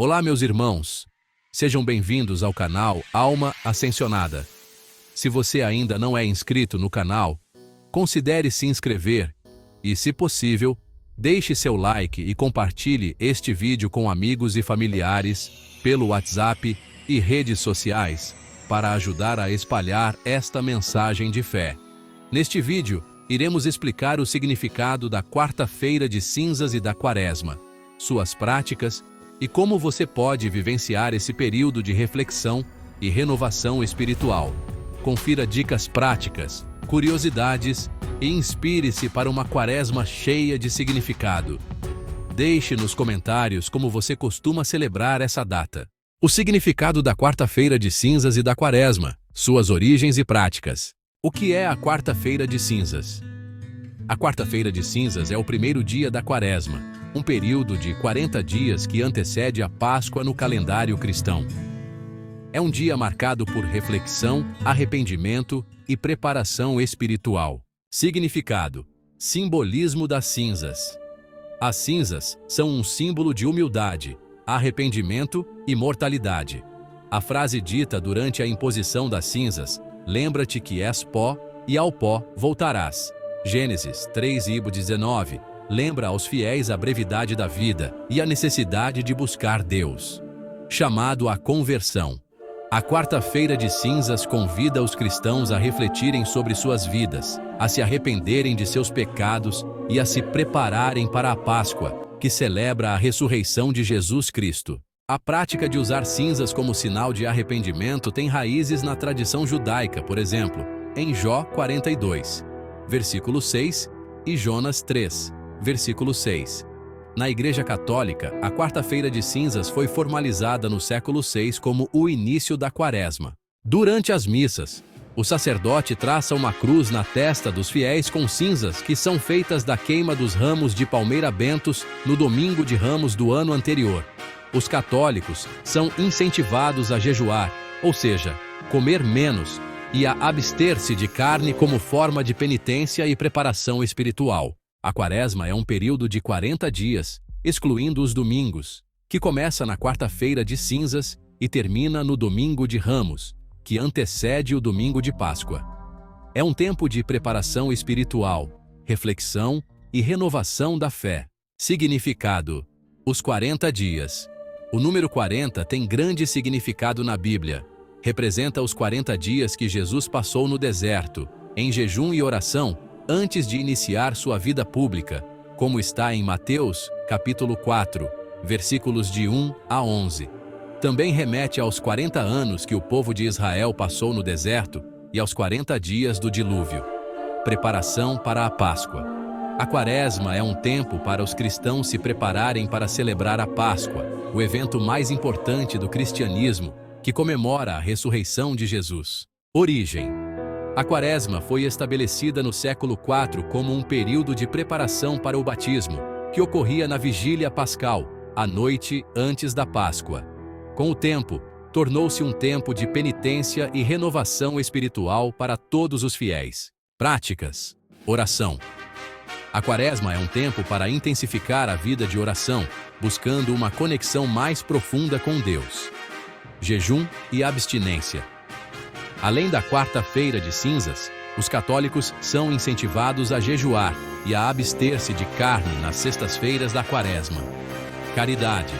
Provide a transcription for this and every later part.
Olá, meus irmãos. Sejam bem-vindos ao canal Alma Ascensionada. Se você ainda não é inscrito no canal, considere se inscrever e, se possível, deixe seu like e compartilhe este vídeo com amigos e familiares pelo WhatsApp e redes sociais para ajudar a espalhar esta mensagem de fé. Neste vídeo, iremos explicar o significado da quarta-feira de cinzas e da quaresma, suas práticas e como você pode vivenciar esse período de reflexão e renovação espiritual. Confira dicas práticas, curiosidades e inspire-se para uma quaresma cheia de significado. Deixe nos comentários como você costuma celebrar essa data. O significado da quarta-feira de cinzas e da quaresma, suas origens e práticas. O que é a quarta-feira de cinzas? A quarta-feira de cinzas é o primeiro dia da quaresma, um período de 40 dias que antecede a Páscoa no calendário cristão. É um dia marcado por reflexão, arrependimento e preparação espiritual. Significado: simbolismo das cinzas. As cinzas são um símbolo de humildade, arrependimento e mortalidade. A frase dita durante a imposição das cinzas: lembra-te que és pó, e ao pó voltarás. Gênesis 3:19, lembra aos fiéis a brevidade da vida e a necessidade de buscar Deus. Chamado à conversão. A quarta-feira de cinzas convida os cristãos a refletirem sobre suas vidas, a se arrependerem de seus pecados e a se prepararem para a Páscoa, que celebra a ressurreição de Jesus Cristo. A prática de usar cinzas como sinal de arrependimento tem raízes na tradição judaica, por exemplo, em Jó 42, versículo 6, e Jonas 3, versículo 6. Na Igreja Católica, a quarta-feira de cinzas foi formalizada no século VI como o início da quaresma. Durante as missas, o sacerdote traça uma cruz na testa dos fiéis com cinzas que são feitas da queima dos ramos de palmeira bentos no domingo de Ramos do ano anterior. Os católicos são incentivados a jejuar, ou seja, comer menos, e a abster-se de carne como forma de penitência e preparação espiritual. A quaresma é um período de 40 dias, excluindo os domingos, que começa na quarta-feira de cinzas e termina no domingo de Ramos, que antecede o domingo de Páscoa. É um tempo de preparação espiritual, reflexão e renovação da fé. Significado: os 40 dias. O número 40 tem grande significado na Bíblia. Representa os 40 dias que Jesus passou no deserto, em jejum e oração, antes de iniciar sua vida pública, como está em Mateus, capítulo 4, versículos de 1 a 11. Também remete aos 40 anos que o povo de Israel passou no deserto e aos 40 dias do dilúvio. Preparação para a Páscoa. A quaresma é um tempo para os cristãos se prepararem para celebrar a Páscoa, o evento mais importante do cristianismo, que comemora a ressurreição de Jesus. Origem. A quaresma foi estabelecida no século IV como um período de preparação para o batismo, que ocorria na vigília pascal, a noite antes da Páscoa. Com o tempo, tornou-se um tempo de penitência e renovação espiritual para todos os fiéis. Práticas. Oração. A quaresma é um tempo para intensificar a vida de oração, buscando uma conexão mais profunda com Deus. Jejum e abstinência. Além da quarta-feira de cinzas, os católicos são incentivados a jejuar e a abster-se de carne nas sextas-feiras da quaresma. Caridade.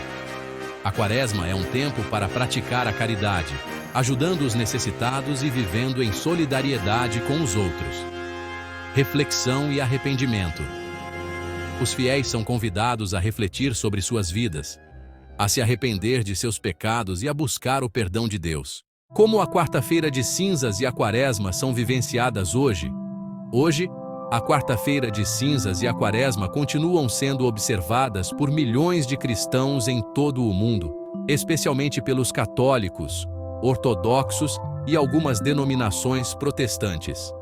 A quaresma é um tempo para praticar a caridade, ajudando os necessitados e vivendo em solidariedade com os outros. Reflexão e arrependimento. Os fiéis são convidados a refletir sobre suas vidas, a se arrepender de seus pecados e a buscar o perdão de Deus. Como a quarta-feira de cinzas e a quaresma são vivenciadas hoje? Hoje, a quarta-feira de cinzas e a quaresma continuam sendo observadas por milhões de cristãos em todo o mundo, especialmente pelos católicos, ortodoxos e algumas denominações protestantes.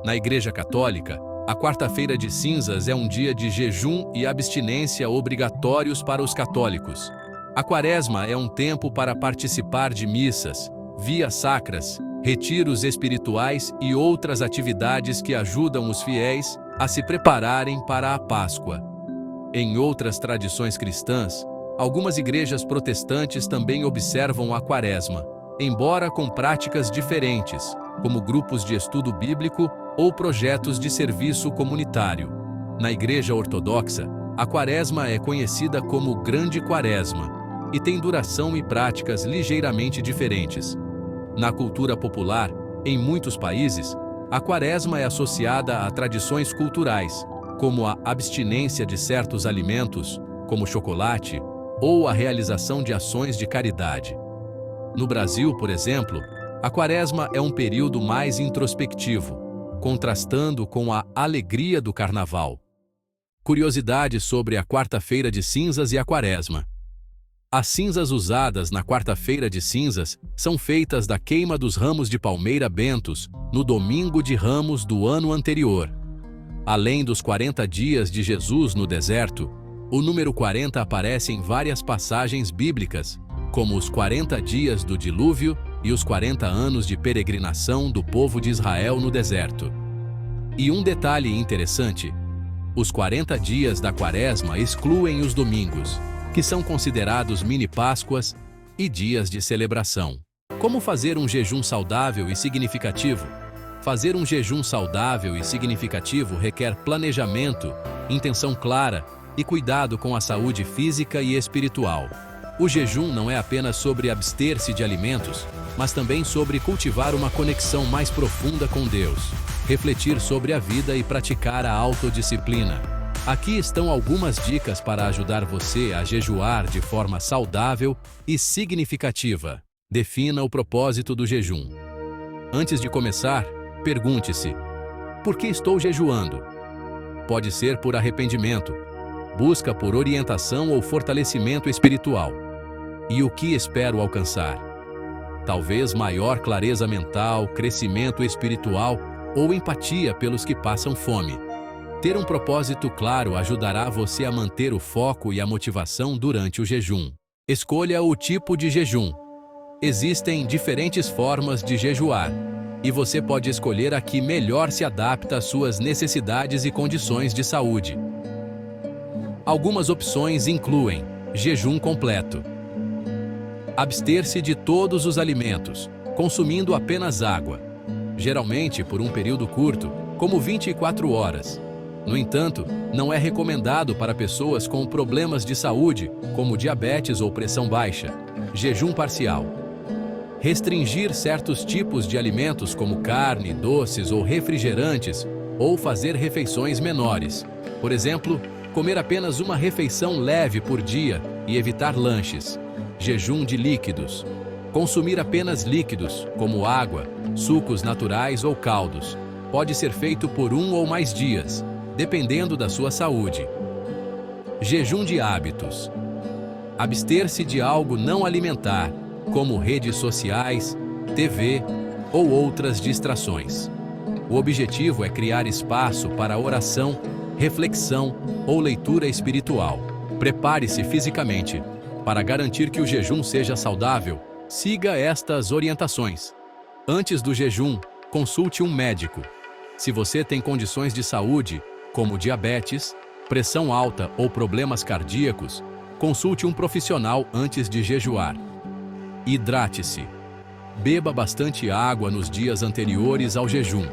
Na Igreja Católica, a quarta-feira de cinzas é um dia de jejum e abstinência obrigatórios para os católicos. A quaresma é um tempo para participar de missas, vias sacras, retiros espirituais e outras atividades que ajudam os fiéis a se prepararem para a Páscoa. Em outras tradições cristãs, Algumas igrejas protestantes também observam a Quaresma, embora com práticas diferentes, como grupos de estudo bíblico ou projetos de serviço comunitário. Na Igreja Ortodoxa, a Quaresma é conhecida como Grande Quaresma e tem duração e práticas ligeiramente diferentes. Na cultura popular, em muitos países, a Quaresma é associada a tradições culturais, como a abstinência de certos alimentos, como chocolate, ou a realização de ações de caridade. No Brasil, por exemplo, a Quaresma é um período mais introspectivo, contrastando com a alegria do Carnaval. Curiosidade sobre a Quarta-feira de Cinzas e a Quaresma. As cinzas usadas na Quarta-feira de Cinzas são feitas da queima dos ramos de palmeira bentos no domingo de Ramos do ano anterior. Além dos 40 dias de Jesus no deserto, o número 40 aparece em várias passagens bíblicas, como os 40 dias do dilúvio e os 40 anos de peregrinação do povo de Israel no deserto. E um detalhe interessante: os 40 dias da Quaresma excluem os domingos, que são considerados mini-páscoas e dias de celebração. Como fazer um jejum saudável e significativo? Fazer um jejum saudável e significativo requer planejamento, intenção clara e cuidado com a saúde física e espiritual. O jejum não é apenas sobre abster-se de alimentos, mas também sobre cultivar uma conexão mais profunda com Deus, refletir sobre a vida e praticar a autodisciplina. Aqui estão algumas dicas para ajudar você a jejuar de forma saudável e significativa. Defina o propósito do jejum. Antes de começar, pergunte-se: por que estou jejuando? Pode ser por arrependimento, busca por orientação ou fortalecimento espiritual. E o que espero alcançar? Talvez maior clareza mental, crescimento espiritual ou empatia pelos que passam fome. Ter um propósito claro ajudará você a manter o foco e a motivação durante o jejum. Escolha o tipo de jejum. Existem diferentes formas de jejuar, e você pode escolher a que melhor se adapta às suas necessidades e condições de saúde. Algumas opções incluem jejum completo. Abster-se de todos os alimentos, consumindo apenas água, geralmente por um período curto, como 24 horas. No entanto, não é recomendado para pessoas com problemas de saúde, como diabetes ou pressão baixa. Jejum parcial. Restringir certos tipos de alimentos como carne, doces ou refrigerantes, ou fazer refeições menores. Por exemplo, comer apenas uma refeição leve por dia e evitar lanches. Jejum de líquidos. Consumir apenas líquidos, como água, sucos naturais ou caldos. Pode ser feito por 1 ou mais dias, dependendo da sua saúde. Jejum de hábitos. Abster-se de algo não alimentar, como redes sociais, TV ou outras distrações. O objetivo é criar espaço para oração, reflexão ou leitura espiritual. Prepare-se fisicamente. Para garantir que o jejum seja saudável, siga estas orientações. Antes do jejum, consulte um médico. Se você tem condições de saúde, como diabetes, pressão alta ou problemas cardíacos, consulte um profissional antes de jejuar. Hidrate-se. Beba bastante água nos dias anteriores ao jejum.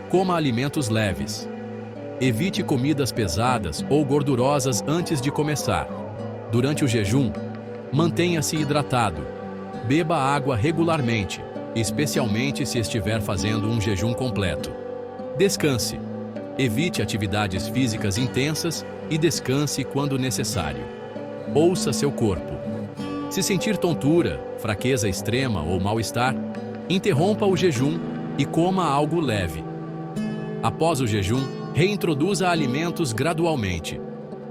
Coma alimentos leves. Evite comidas pesadas ou gordurosas antes de começar. Durante o jejum, mantenha-se hidratado. Beba água regularmente, especialmente se estiver fazendo um jejum completo. Descanse. Evite atividades físicas intensas e descanse quando necessário. Ouça seu corpo. Se sentir tontura, fraqueza extrema ou mal-estar, interrompa o jejum e coma algo leve. Após o jejum, reintroduza alimentos gradualmente.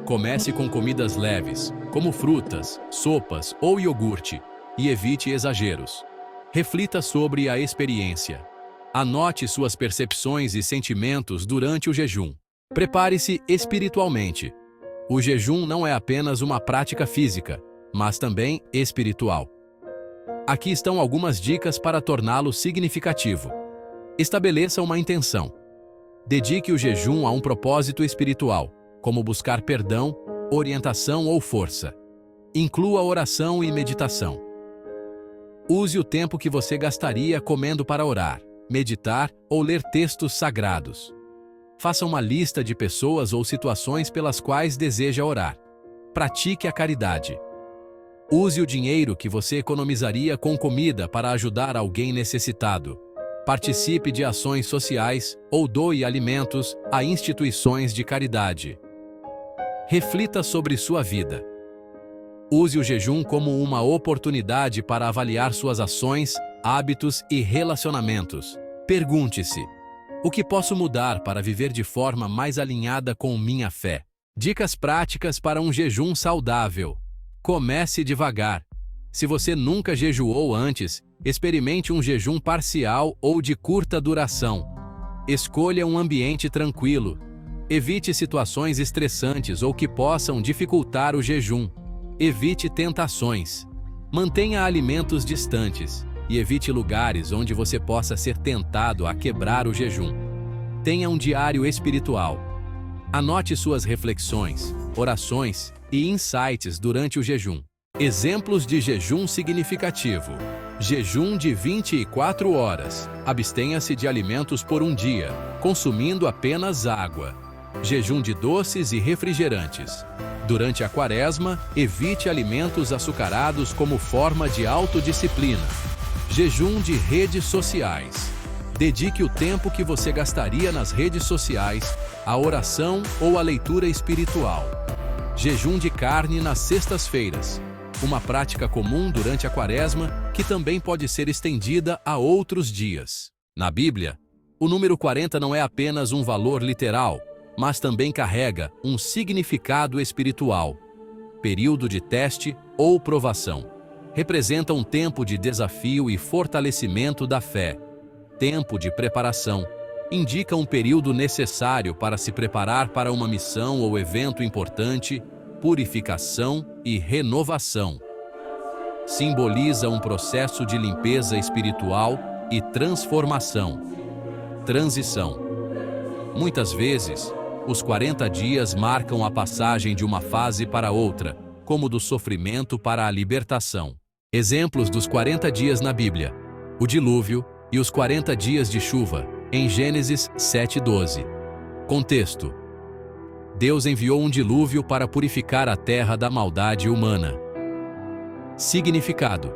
Comece com comidas leves, como frutas, sopas ou iogurte, e evite exageros. Reflita sobre a experiência. Anote suas percepções e sentimentos durante o jejum. Prepare-se espiritualmente. O jejum não é apenas uma prática física, mas também espiritual. Aqui estão algumas dicas para torná-lo significativo. Estabeleça uma intenção. Dedique o jejum a um propósito espiritual, como buscar perdão, orientação ou força. Inclua oração e meditação. Use o tempo que você gastaria comendo para orar, meditar ou ler textos sagrados. Faça uma lista de pessoas ou situações pelas quais deseja orar. Pratique a caridade. Use o dinheiro que você economizaria com comida para ajudar alguém necessitado. Participe de ações sociais ou doe alimentos a instituições de caridade. Reflita sobre sua vida. Use o jejum como uma oportunidade para avaliar suas ações, hábitos e relacionamentos. Pergunte-se: o que posso mudar para viver de forma mais alinhada com minha fé? Dicas práticas para um jejum saudável. Comece devagar. Se você nunca jejuou antes, experimente um jejum parcial ou de curta duração. Escolha um ambiente tranquilo. Evite situações estressantes ou que possam dificultar o jejum. Evite tentações. Mantenha alimentos distantes e evite lugares onde você possa ser tentado a quebrar o jejum. Tenha um diário espiritual. Anote suas reflexões, orações e insights durante o jejum. Exemplos de jejum significativo. Jejum de 24 horas. Abstenha-se de alimentos por um dia, consumindo apenas água. Jejum de doces e refrigerantes. Durante a quaresma, evite alimentos açucarados como forma de autodisciplina. Jejum de redes sociais. Dedique o tempo que você gastaria nas redes sociais à oração ou à leitura espiritual. Jejum de carne nas sextas-feiras. Uma prática comum durante a quaresma que também pode ser estendida a outros dias. Na Bíblia, o número 40 não é apenas um valor literal, mas também carrega um significado espiritual. Período de teste ou provação. Representa um tempo de desafio e fortalecimento da fé. Tempo de preparação. Indica um período necessário para se preparar para uma missão ou evento importante, purificação e renovação. Simboliza um processo de limpeza espiritual e transformação. Transição. Muitas vezes, os 40 dias marcam a passagem de uma fase para outra, como do sofrimento para a libertação. Exemplos dos 40 dias na Bíblia: o dilúvio e os 40 dias de chuva, em Gênesis 7:12. Contexto: Deus enviou um dilúvio para purificar a terra da maldade humana. Significado: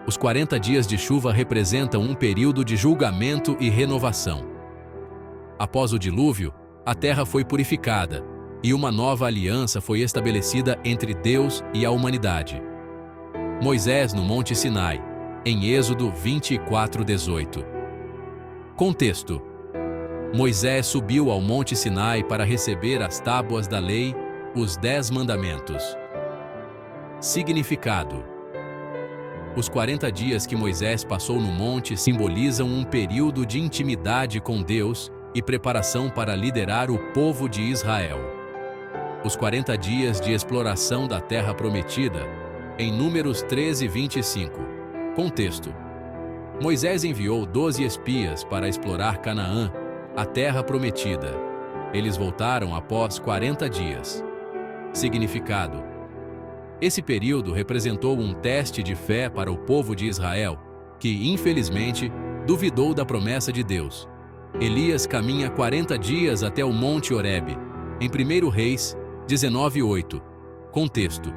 os 40 dias de chuva representam um período de julgamento e renovação. Após o dilúvio, a terra foi purificada, e uma nova aliança foi estabelecida entre Deus e a humanidade. Moisés no Monte Sinai, em Êxodo 24:18. Contexto: Moisés subiu ao Monte Sinai para receber as tábuas da lei, os 10 mandamentos. Significado: os 40 dias que Moisés passou no monte simbolizam um período de intimidade com Deus e preparação para liderar o povo de Israel. Os 40 dias de exploração da terra prometida, em Números 13:25. Contexto: Moisés enviou 12 espias para explorar Canaã, a terra prometida. Eles voltaram após 40 dias. Significado: esse período representou um teste de fé para o povo de Israel, que, infelizmente, duvidou da promessa de Deus. Elias caminha 40 dias até o Monte Horebe, em 1 Reis 19:8. Contexto: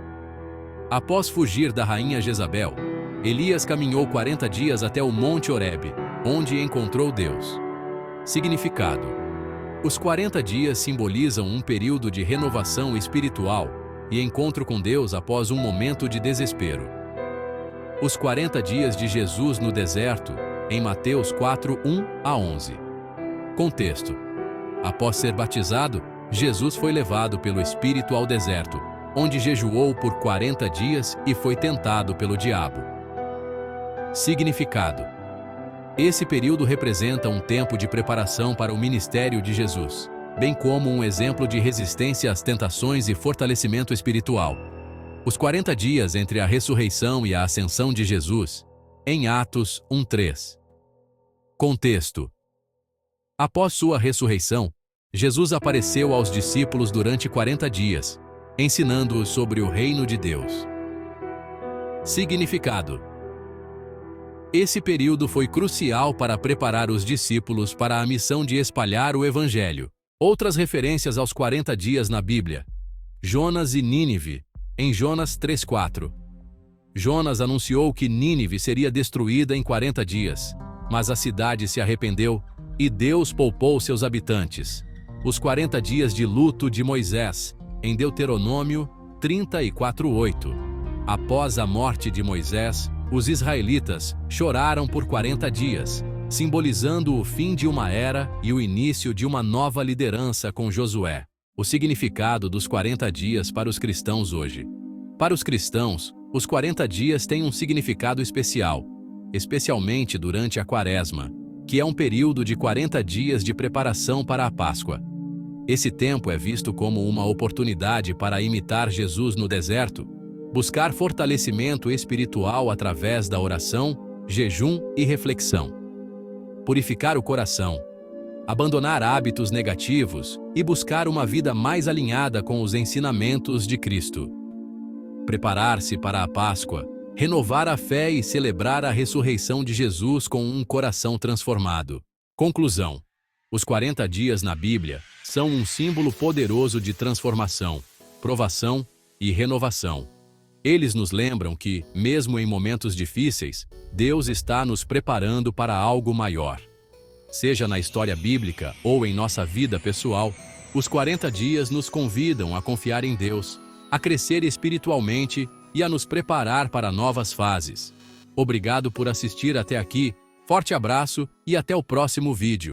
após fugir da rainha Jezabel, Elias caminhou 40 dias até o Monte Horebe, onde encontrou Deus. Significado: os 40 dias simbolizam um período de renovação espiritual e encontro com Deus após um momento de desespero. Os 40 dias de Jesus no deserto, em Mateus 4:1-11. Contexto: após ser batizado, Jesus foi levado pelo Espírito ao deserto, onde jejuou por 40 dias e foi tentado pelo diabo. Significado: esse período representa um tempo de preparação para o ministério de Jesus, bem como um exemplo de resistência às tentações e fortalecimento espiritual. Os 40 dias entre a ressurreição e a ascensão de Jesus, em Atos 1:3. Contexto: após sua ressurreição, Jesus apareceu aos discípulos durante 40 dias, ensinando-os sobre o reino de Deus. Significado: esse período foi crucial para preparar os discípulos para a missão de espalhar o Evangelho. Outras referências aos 40 dias na Bíblia. Jonas e Nínive, em Jonas 3:4. Jonas anunciou que Nínive seria destruída em 40 dias, mas a cidade se arrependeu e Deus poupou seus habitantes. Os 40 dias de luto de Moisés, em Deuteronômio 34:8. Após a morte de Moisés, os israelitas choraram por 40 dias, simbolizando o fim de uma era e o início de uma nova liderança com Josué. O significado dos 40 dias para os cristãos hoje. Para os cristãos, os 40 dias têm um significado especial, especialmente durante a Quaresma, que é um período de 40 dias de preparação para a Páscoa. Esse tempo é visto como uma oportunidade para imitar Jesus no deserto, buscar fortalecimento espiritual através da oração, jejum e reflexão. Purificar o coração, abandonar hábitos negativos e buscar uma vida mais alinhada com os ensinamentos de Cristo. Preparar-se para a Páscoa, renovar a fé e celebrar a ressurreição de Jesus com um coração transformado. Conclusão: os 40 dias na Bíblia são um símbolo poderoso de transformação, provação e renovação. Eles nos lembram que, mesmo em momentos difíceis, Deus está nos preparando para algo maior. Seja na história bíblica ou em nossa vida pessoal, os 40 dias nos convidam a confiar em Deus, a crescer espiritualmente e a nos preparar para novas fases. Obrigado por assistir até aqui, forte abraço e até o próximo vídeo.